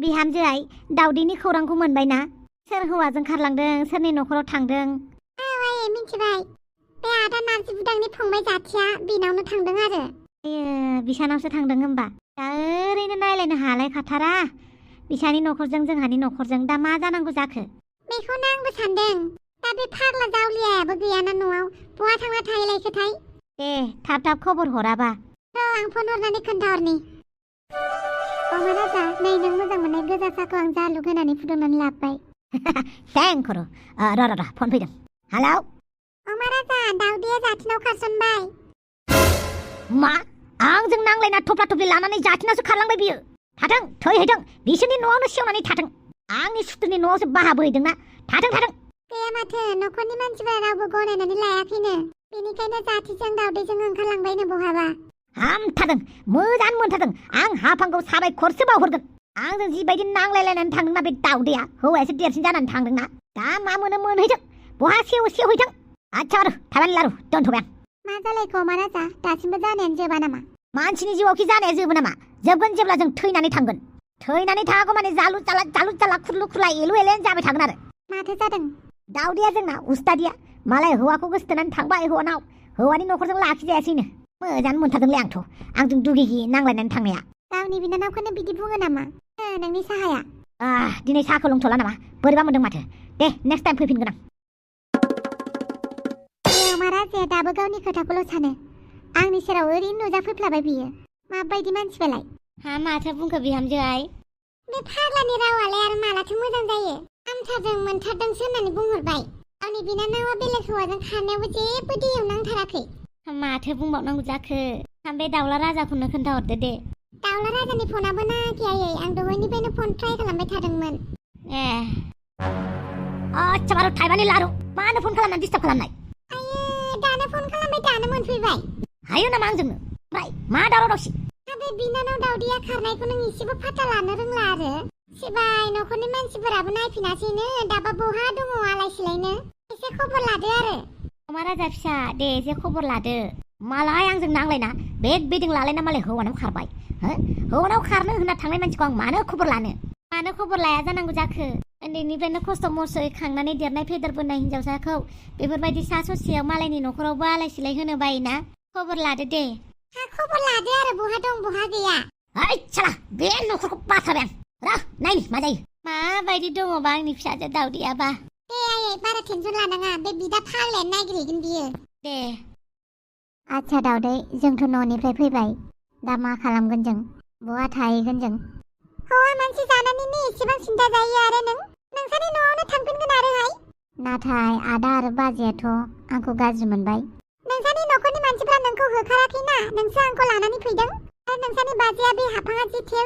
बिहामजोआइ दाउदैनि खौरांखौ मोनबायना? सोर हौवाजों खारलांदों, सोरनि न'खराव थांदों? आयै मिथिबाय। बे आदा नारजि बुदांनि फंबाय जाथिया बिनावनो थांदों आरो। बिसानावसो थांदों होमबा? दा ओरैनो नायलायनो हालायखाथारा। बिसानि न'खरजों जोंहानि न'खरजों दा मा जानांगौ जाखो? बेखौनो आंबो सानदों। दा बे फाग्ला जावलियायाबो गैयाना न'आव। बहा थांना थाहैलायखोथाय? दे थाब थाब खबर हराबा। आं फन हरनानै खोन्थाहरनि। अमा राजा, नै नों मोजां मोननाय गोजा साहखौ आं जालुग होनानै फुदुंनानै लाबोबाय। थेंक र' फन फैदों। हेलौ अमा राजा, दाउदैया जाथिनाव खारसनबाय। मा? आंजों नांलायना थफ्ला थफ्लि लानानै जाथिनावसो खारलांबाय बियो? थाथों, थैहैथों, बिसोरनि न'आवनो सेवनानै थाथों। आंनि सुथुरनि न'आवसो बाहा बोहैदोंना? थाथों। गैया माथो, न'खरनि मानसिफोरा रावबो गनायनानै लायाखैनो। बेनिखायनो जाथिजों दाउदैजों ओंखारलांबायनो बहाबा। हामथारदों, मोजां मोनथारदों। आं हाफांखौ साबायखरसो बावहरगोन। आंजों जिबायदि नांलायलायनानै थांदोंना बे दाउदैया, हौवायासो देरसिन जानानै थांदोंना? दा मा मोनो मोनहैथों, बहा सेवहैथों। आच्छा आरो थाबानि लारु दोनथ'बाय आं। मा जालायखो अमा राजा? दासिमबो जानायानो जोबा नामा? मानसिनि जिउआवखि जानाया जोबो नामा? जोबगोन जेब्ला जों थैनानै थांगोन। थैनानै थागौ माने जालु जाला खुरलु खुरला एलु एलेन जाबाय थागोन आरो। माथो जादों? दाउदैया जोंना उस्तादिया मालाय हौवाखौ गोसोथोनानै थांबाय हौवानाव। हौवानि न'खरजों लाखिजायासैनो। मोजां मोनथारदोंलै आंजों दुगिगि नांलायनानै थांनाया। गावनि बिनानावखौनो बिदि बुङो नामा? नोंनि साहाया? दिनै साहाखौ लोंथ'ला नामा? बोरैबा मोनदों माथो। दे नेक्स्ट टाइम फैफिनगोन आं। अमा राजाया दाबो गावनि खोथाखौल' सानो। आंनि सेराव ओरैनो नुजाफैफ्लाबाय बियो। माबायदि मानसिबालाय? माथो बुंखो बिहामजोआइ? बे फाग्लानि रावालाय आरो मालाथो मोजां जायो? हामथारदों मोनथारदोंसो होननानै बुंहरबाय। गावनि बिनानावा बेलेग हौवाजों खारनायावबो जेबो दैयाव नांथाराखै। माथो बुंबावनांगौ जाखो? बे दाउला राजाखौनो खोन्थाहरदो दे। दाउला राजानि फनाबो नायाखै आयै। आं दहायनिफ्रायनो फन ट्राइ खालामबाय थादोंमोन। आच्छा बारु थाइबानि लारु, मानो फन खालामनानै डिस्टार्ब खालामनाय? दानो फन खालामबाय दानो मोनफैबाय। हायो नामा आंजोंनो? ओमफ्राय मा दावराव दावसि? बे बिनानाव दाउदैया खारनायखौ नों एसेबो फाथा लानो रोंला आरो। सिबाय न'खरनि मानसिफोराबो नायफिनासैनो। दाबा बहा दङ आलाय सिलायनो? एसे खबर लादो आरो। अमा राजा फिसा, दे एसे खबर लादो। मालाय आंजों नांलायना बेग बेदिं लालायना मालाय हौवानाव खारबाय। हौवानाव खारनो होनना थांनाय मानसिखौ आं मानो खबर लानो? मानो खबर लाया जानांगौ जाखो? उन्दैनिफ्रायनो खस्थ' मस्थ'यै खांनानै देरनाय फेदेरबोनाय हिनजावसाखौ बेफोरबायदि सा ससेयाव मालायनि न'खरावबो आलाय सिलाय होनो बायोना? खबर लादो दे। खबर लादो आरो, बहा दं बहा गैया। साला बे न'खरखौ बाथारबाय आं। नायनि मा जायो। माबायदि दङबा आंनि फिसाजो दाउदैयाबा? दे आयै, बारा टेनसन लानाङा। बे बिदा फाग्लायानो नागिरहैगोन बियो। दे। आच्छा दाउदै, जोंथ' न'निफ्राय फैबाय। दा मा खालामगोन जों? बहा थाहैगोन जों? हौवा मानसि जानानैनो एसेबां सिन्था जायो आरो नोंसानि न'आवनो थांफिनगोन आरोहाय। नाथाय आदा आरो बाजैयाथ' आंखौ गाज्रि मोनबाय। नोंसानि न'खरनि मानसिफ्रा नोंखौ होखाराखैना, नोंसो आंखौ लानानै फैदों। आरो नोंसानि बाजैया बे हाफाङा जि थेव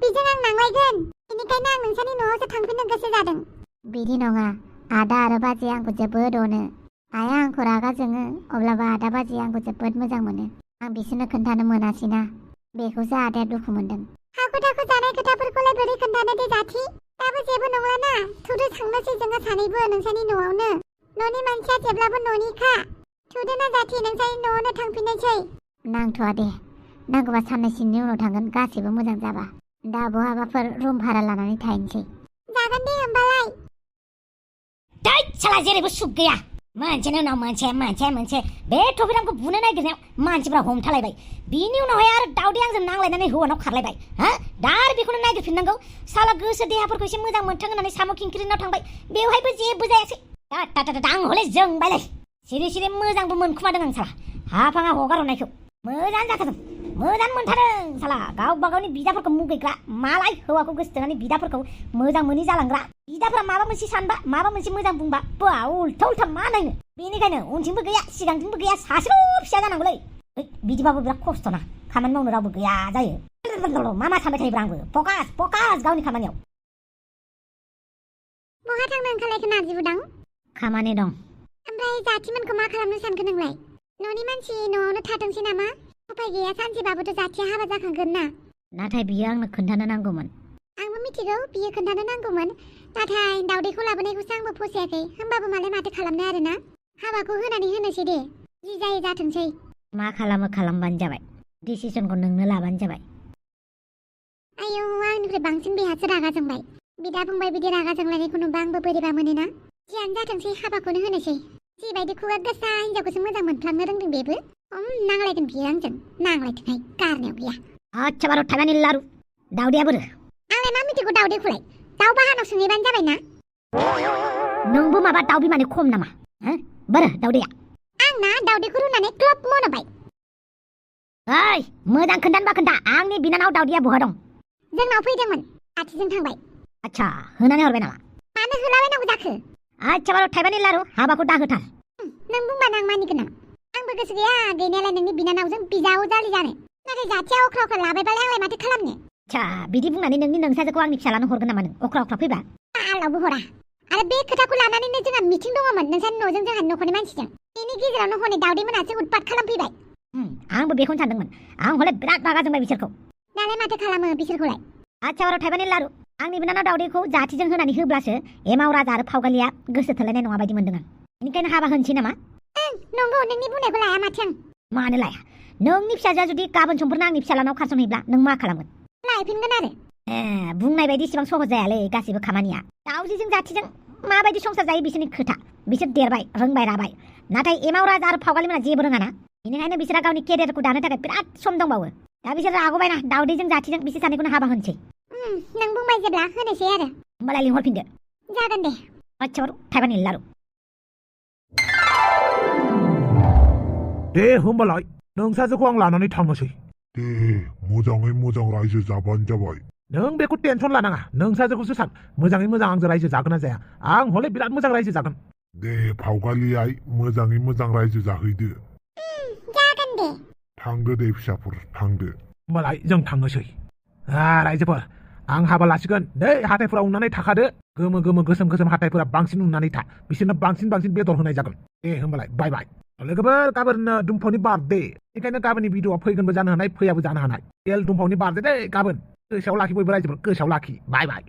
बेजों आं नांलायगोन। बेनिखायनो आं नोंसानि न'आवसो थांफिननो गोसो जादों। बिदि नङा, आदा आरो बाजैया आंखौ जोबोद अनो। आइया आंखौ रागा जोङो, अब्लाबो आदा बाजैया आंखौ जोबोद मोजां मोनो। आं बिसोरनो खोन्थानो मोनासैना, बेखौसो आदाया दुखु मोनदों। हाखु दाखु जानाय खोथाफोरखौलाय बोरै खोन्थानो दे जाथि? दाबो जेबो नंलाना, थुदो थांनोसै जोङो सानैबो नोंसानि न'आवनो। न'नि मानसिया जेब्लाबो न'निखा। थुदोना जाथि, नोंसानि न'आवनो थांफिननोसै। नांथ'आ दे, नांगौबा साननैसोनि उनाव थांगोन, गासैबो मोजां जाबा। दा बहाबाफोर रुम भारा लानानै थाहैनोसै। जागोन दे होमबालाय। साला जेरैबो सुख गैया। मोनसेनि उनाव मोनसे बे टपिरामखौ बुनो नागिरनायाव मानसिफ्रा हमथालायबाय। बिनि उनावहाय आरो दाउदै आंजों नांलायनानै हौवानाव खारलायबाय। दा आरो बेखौनो नागिरफिननांगौ। साला गोसो देहाफोरखौ एसे मोजां मोनथों होननानै साम' खिंख्रिनाव थांबाय, बेवहायबो जेबो जायासै। आं हले जोंबायलै। सिरि मोजांबो मोनखुमादों आं साला हाफाङा हगार हरनायखौ। मोजां जाथारदों, मोजां मोनथारदों। साला गावबा गावनि बिदाफोरखौ मुगैग्रा, मालाय हौवाखौ गोसोथोनानै बिदाफोरखौ मोजां मोनि जालांग्रा। बिदाफोरा माबा मोनसे सानबा, माबा मोनसे मोजां बुंबा उल्था मा नायनो। बेनिखायनो उनथिंबो गैया सिगांथिंबो गैया, सासेल' फिसा जानांगौलै। बिदिबाबो बिराद खस्थ'ना, खामानि मावनो रावबो गैया जायो। मा सानबाय थायोब्रा आंबो। फकास गावनि खामानियाव। बहा थांनो ओंखारलायखो नारजि बुदां? खामानि दं। ओमफ्राय जाथिमोनखौ मा खालामनो सानखो नोंलाय? न'नि मानसि न'आवनो थाथोंसै नामा? उफाय गैया, सानसेबाबोथ' जाथिया हाबा जाखांगोन ना। नाथाय बियो आंनो खोन्थानो नांगौमोन। आंबो मिथिगौ बियो खोन्थानो नांगौमोन, नाथाय दाउदैखौ लाबोनायखौसो आंबो फसायाखै। होमबाबो मालाय माथो खालामनो आरोना। हाबाखौ होनानै होनोसै दे, जि जायो जाथोंसै। मा खालामो खालामबानो जाबाय, डिसिसनखौ नोंनो लाबानो जाबाय। आयौ आंनिफ्राय बांसिन बेहासो रागा जोंबाय बिदा फंबाय बिदि रागा जोंलायनायखौ नुबा आंबो बोरैबा मोनोना जियानो जाथोंसै हाबाखौनो होनोसै जिबायदि खुगा गोसा हिनजावखौसो मोजां मोनफ्लांनो रोंदों बेबो नांलायगोन बियो आंजों नांलायथोंहाय गारनायाव गैया आच्छा बार' थाइबानि लारु दावदैया बोरो आंलाय मा मिथिगौ दावदैखौलाय दाउ बाहानाव सोंहैबानो जाबाय ना नोंबो माबा दाउ बिमानि खम नामा बोरो दावदैया आंना दावदैखौ रुनानै ग्लब मनोबाय ओइ मोजां खोन्थानोबा खोन्था आंनि बिनानाव दावदैया बहा दं जोंनाव फैदोंमोन आथिजों थांबाय आच्छा होनानै हरबाय नामा मानो होलाबायनांगौ जाखो आच्छा बार' थाइबानि लारु हाबाखौ दाहोथार नों बुंबानो आं मानिगोन नामा आंबो गोसो गैया गैनायालाय नोंनि बिनानावजों बिजाव जालि जानो नाथाय जाथिया अख्रा अख्रा लाबायबालाय आंलाय माथो खालामनो आच्छा बिदि बुंनानै नोंनि नोंसाजोखौ आंनि फिसालानो हरगोन नामा नों अख्रा अख्रा फैबा आलावबो हरा आरो बे खोथाखौ लानानैनो जोंहा मिटिं दङमोन नोंसानि न'जों जोंहा न'खरनि मानसिजों बेनि गेजेरावनो हनै दावदै मोनासो उतपात खालामफैबाय आंबो बेखौनो सानदोंमोन आं हले बिराद रागा जोंबाय बिसोरखौ दालाय माथो खालामो बिसोरखौलाय आच्छा बार' थाइबानि लारु आंनि बिनानाव दावदैखौ जाथिजों होनानै होब्लासो एमाव राजा आरो फावगालिया गोसो थोलायनाय नङा बायदि मोनदों आं बेनिखायनो हाबा होनसै नामा नंगौ नोंनि बुंनायखौ लाया माथो आं मानो लाया नोंनि फिसाजोआ जुदि गाबोन समफोरनो आंनि फिसालानाव खारसनहैब्ला नों मा खालामगोन लायफिनगोन आरो बुंनाय बायदि इसेबां सहज जायालै गासिबो खामानिया दावजों जाथिजों माबायदि संसार जायो बिसोरनि खोथा बिसोर देरबाय रोंबाय राबाय नाथाय एमाव राजा आरो फावगालिमोना जेबो रोङाना बेनिखायनो बिसोरा गावनि केरियारखौ दानो थाखाय बिराद सम दंबावो दा बिसोर रागबायना दावदैजों जाथिजों बिसोर सानैखौनो हाबा होनसै नों बुंबाय जेब्ला होनोसै आरो होमबालाय लिंहरफिनदो जागोन दे आच्छा बार' थाइबानि लारु दे होमबालाय नोंसाजोखौ आं लानानै थांनोसै दे मोजाङै मोजां रायजो जाबानो जाबाय नों बेखौ टेनसन लानाङा नोंसाजोखौसो सान मोजाङै मोजां आंजों रायजो जागोन ना जाया आं हले बिराद मोजां रायजो जागोन दे फावगालि आइ मोजाङै मोजां रायजो जाहैदो जागोन दे थांदो दे फिसाफोर थांदो होमबालाय जों थांनोसै रायजोफोर आं हाबा लासिगोन नै हाथायफोराव उननानै थाखादो गोमो गोमो गोसोम गोसोम हाथायफोरा बांसिन उननानै था बिसोरनो बांसिन बेदर होनाय जागोन दे होमबालाय बाय बाय लोगोफोर गाबोन दुम्फावनि बार्थडे बेनिखायनो गाबोननि भिडिअआ फैगोनबो जानो हानाय फैयाबो जानो हानाय दुम्फावनि बार्थडे दे गाबोन गोसोआव लाखि बयबो रायजोफोर गोसोआव लाखि बाय बाय